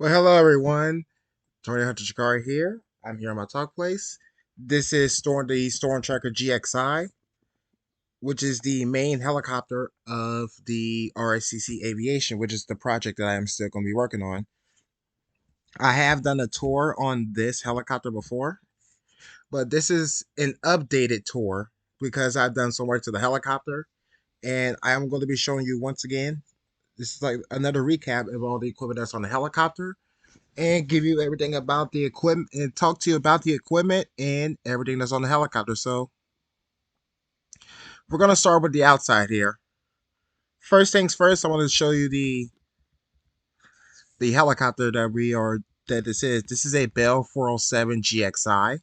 Well, hello everyone. Tony Hunter Shikari here. I'm here on my talk place. This is the Storm Tracker GXI, which is the main helicopter of the RICC Aviation, which is the project that I am still going to be working on. I have done a tour on this helicopter before, but this is an updated tour because I've done some work to the helicopter, and I am going to be showing you once again. This is like another recap of all the equipment that's on the helicopter and give you everything about the equipment and talk to you about the equipment and everything that's on the helicopter. So we're gonna start with the outside here. First things first, I want to show you the helicopter that this is. This is a Bell 407 GXI,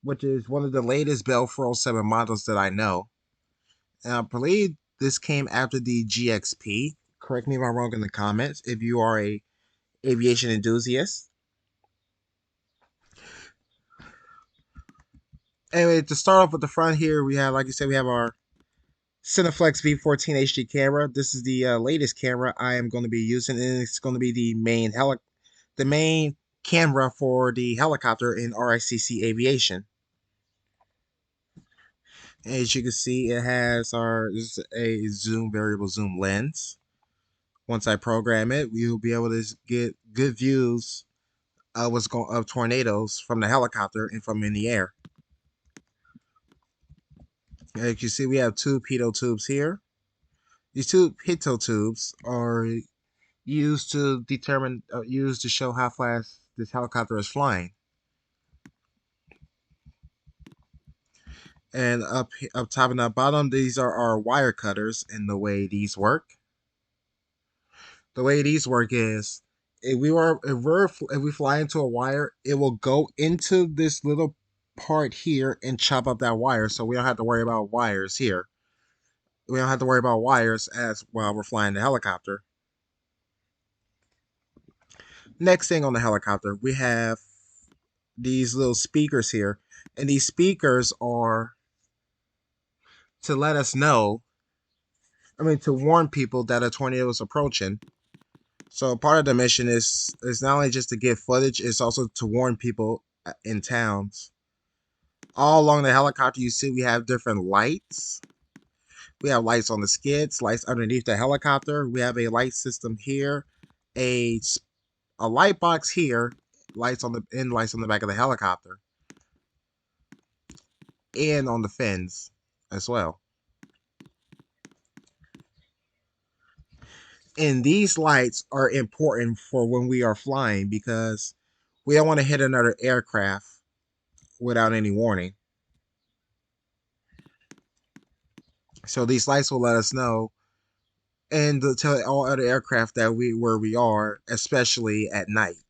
which is one of the latest Bell 407 models that I know. And I believe this came after the GXP. Correct me if I'm wrong in the comments if you are a aviation enthusiast. Anyway, to start off with the front here, we have, like you said, we have our Cineflex V14 HD camera. This is the latest camera I am going to be using, and it's going to be the main camera for the helicopter in RICC Aviation. As you can see, it has this is a zoom variable zoom lens. Once I program it, we will be able to get good views of of tornadoes from the helicopter and from in the air. As you can see, we have two pitot tubes here. These two pitot tubes are used to show how fast this helicopter is flying. And up top and up bottom, these are our wire cutters. And the way these work is, if we fly into a wire, it will go into this little part here and chop up that wire, so we don't have to worry about wires here. We don't have to worry about wires as while we're flying the helicopter. Next thing on the helicopter, we have these little speakers here, and these speakers are to let us know, to warn people that a tornado is approaching. So part of the mission is not only just to get footage, it's also to warn people in towns. All along the helicopter, you see we have different lights. We have lights on the skids, lights underneath the helicopter. We have a light system here, a light box here, lights on the back of the helicopter, and on the fins as well. And these lights are important for when we are flying because we don't want to hit another aircraft without any warning. So these lights will let us know and to tell all other aircraft that where we are, especially at night.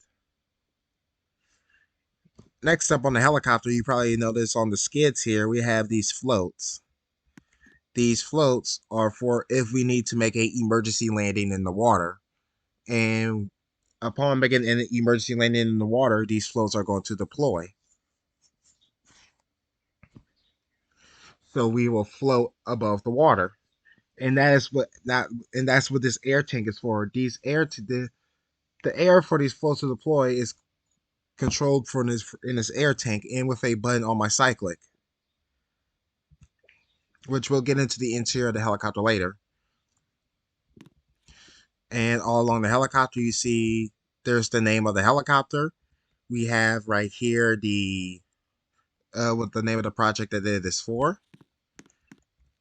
Next up on the helicopter, you probably notice on the skids here, we have these floats. These floats are for if we need to make an emergency landing in the water. And upon making an emergency landing in the water, these floats are going to deploy. So we will float above the water. And that's what this air tank is for. The air for these floats to deploy is controlled from in this air tank and with a button on my cyclic, which we'll get into the interior of the helicopter later. And all along the helicopter, you see there's the name of the helicopter. We have right here the what the name of the project that it is for,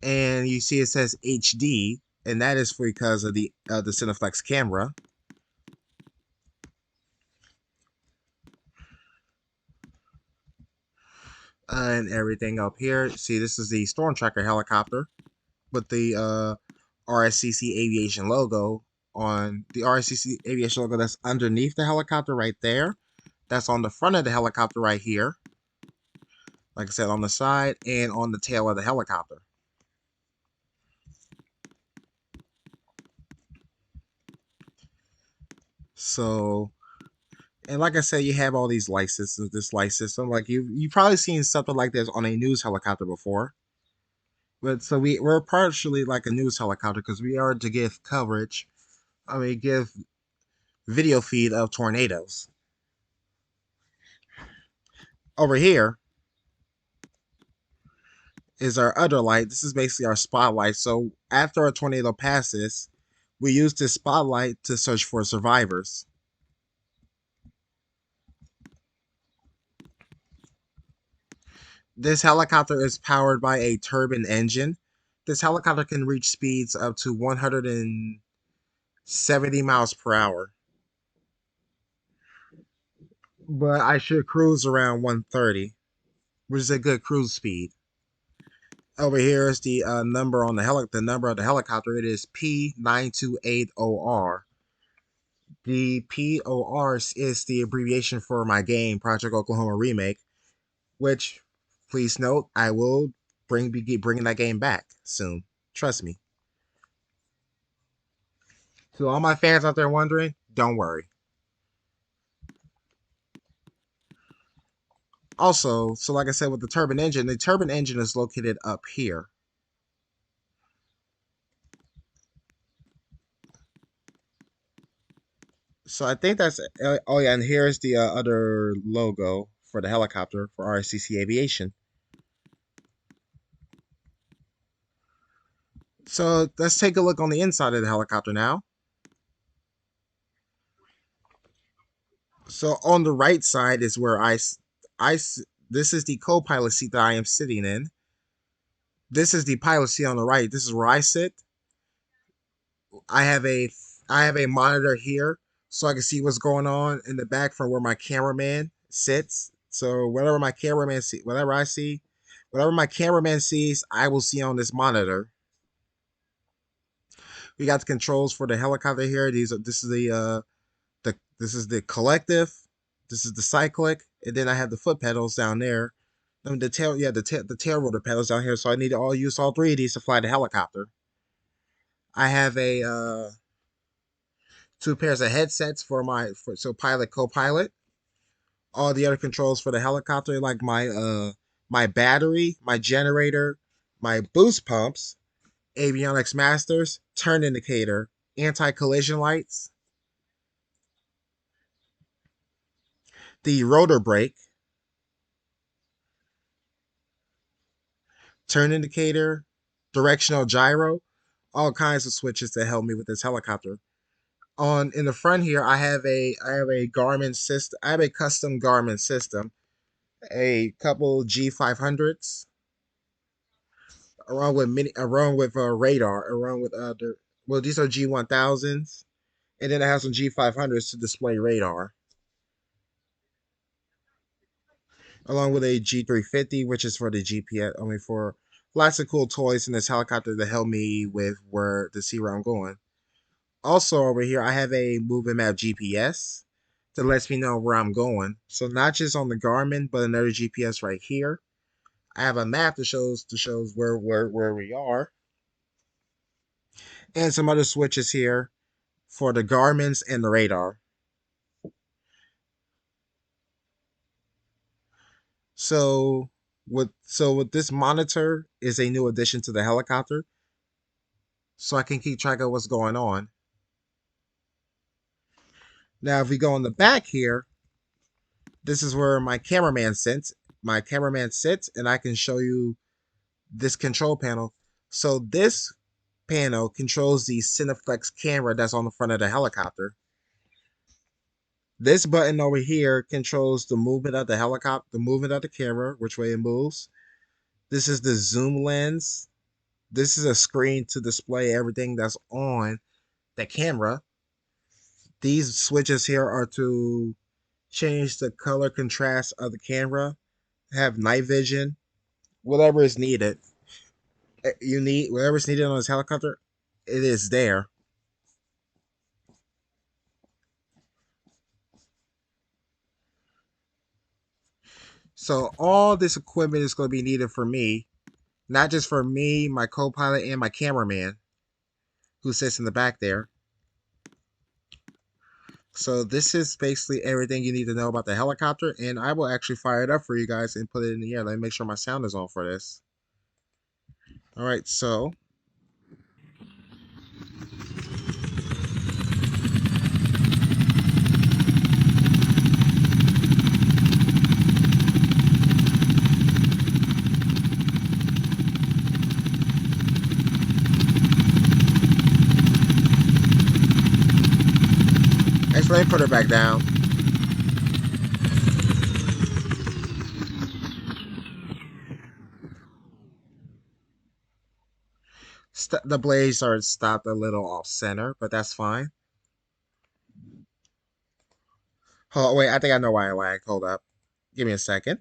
and you see it says HD, and that is because of the Cineflex camera. And everything up here. See, this is the Storm Tracker helicopter with the RSCC Aviation logo on the RSCC Aviation logo that's underneath the helicopter right there. That's on the front of the helicopter right here. Like I said, on the side and on the tail of the helicopter. So, and like I said, you have all these light systems. This light system, like you've probably seen something like this on a news helicopter before. But so we're partially like a news helicopter because we are to give coverage. Give video feed of tornadoes. Over here is our other light. This is basically our spotlight. So after a tornado passes, we use this spotlight to search for survivors. This helicopter is powered by a turbine engine. This helicopter can reach speeds up to 170 miles per hour. But I should cruise around 130, which is a good cruise speed. Over here is the number on the number of the helicopter. It is P928OR. The POR is the abbreviation for my game, Project Oklahoma Remake, which, please note, I will be bringing that game back soon. Trust me. To all my fans out there wondering, don't worry. Also, so like I said with the turbine engine is located up here. So I think that's oh yeah, and here's the other logo for the helicopter for RCC Aviation. So let's take a look on the inside of the helicopter now. So on the right side is where this is the co-pilot seat that I am sitting in. This is the pilot seat on the right. This is where I sit. I have a I have a monitor here so I can see what's going on in the back from where my cameraman sits. So whatever my cameraman sees, I will see on this monitor. We got the controls for the helicopter here. This is this is the collective, this is the cyclic, and then I have the foot pedals down there. I mean, the tail, yeah, the tail rotor pedals down here. So I need to use all three of these to fly the helicopter. I have a two pairs of headsets for so pilot co-pilot. All the other controls for the helicopter, like my battery, my generator, my boost pumps, avionics masters, turn indicator, anti-collision lights, the rotor brake, turn indicator, directional gyro, all kinds of switches that help me with this helicopter. On in the front here, I have a Garmin system. I have a custom Garmin system, a couple G500s, along with radar, along with well, these are G1000s, and then I have some G500s to display radar, along with a G350, which is for the GPS. I mean, for lots of cool toys in this helicopter to help me with where to see where I'm going. Also over here, I have a moving map GPS that lets me know where I'm going. So not just on the Garmin, but another GPS right here. I have a map that shows where we are, and some other switches here for the Garmin's and the radar. So with this monitor is a new addition to the helicopter, so I can keep track of what's going on. Now, if we go on the back here, this is where my cameraman sits. My cameraman sits, and I can show you this control panel. So this panel controls the Cineflex camera that's on the front of the helicopter. This button over here controls the movement of the helicopter, the movement of the camera, which way it moves. This is the zoom lens. This is a screen to display everything that's on the camera. These switches here are to change the color contrast of the camera, have night vision, whatever is needed. You need whatever's needed on this helicopter, it is there. So all this equipment is going to be needed for me, not just for me, my co-pilot, and my cameraman, who sits in the back there. So this is basically everything you need to know about the helicopter, and I will actually fire it up for you guys and put it in the air. Let me make sure my sound is on for this. All right, so First, let me put her back down. The blades are stopped a little off center, but that's fine. Oh, wait, I think I know why I lagged. Hold up. Give me a second.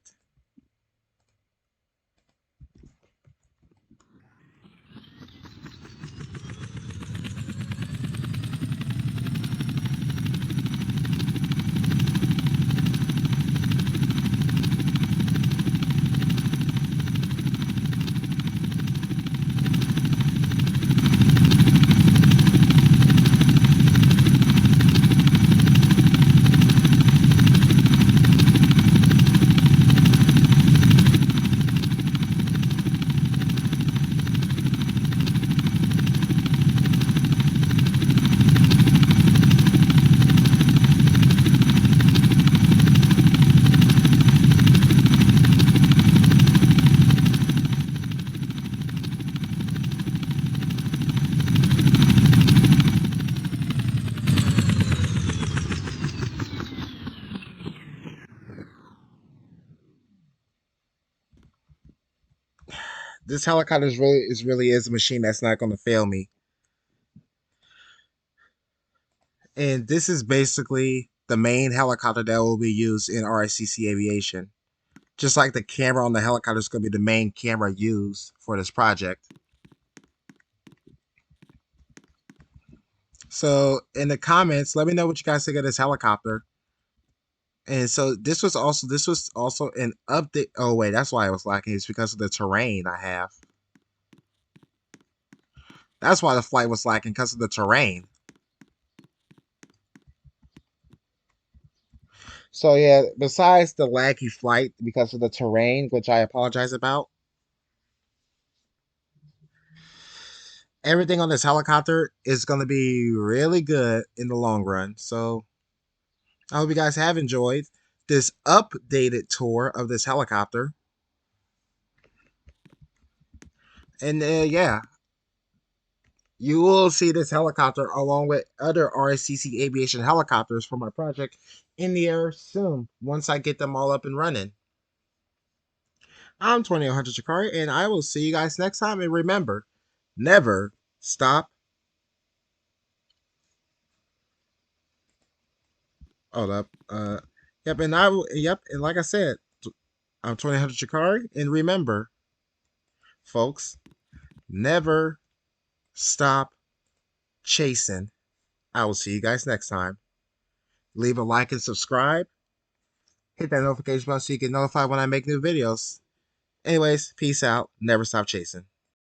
This helicopter is a machine that's not going to fail me. And this is basically the main helicopter that will be used in RICC aviation. Just like the camera on the helicopter is going to be the main camera used for this project. So in the comments, let me know what you guys think of this helicopter. And so this was also an update. Oh wait, that's why I was lacking. It's because of the terrain I have. That's why the flight was lacking, because of the terrain. So yeah, besides the laggy flight because of the terrain, which I apologize about, everything on this helicopter is going to be really good in the long run. So I hope you guys have enjoyed this updated tour of this helicopter. And yeah, you will see this helicopter along with other RSCC aviation helicopters for my project in the air soon, once I get them all up and running. I'm 2100 Shikari, and I will see you guys next time. And remember, never stop. Hold up. Yep, and yep, and like I said, I'm 2100 Shikari, and remember, folks, never stop chasing. I will see you guys next time. Leave a like and subscribe. Hit that notification bell so you get notified when I make new videos. Anyways, peace out. Never stop chasing.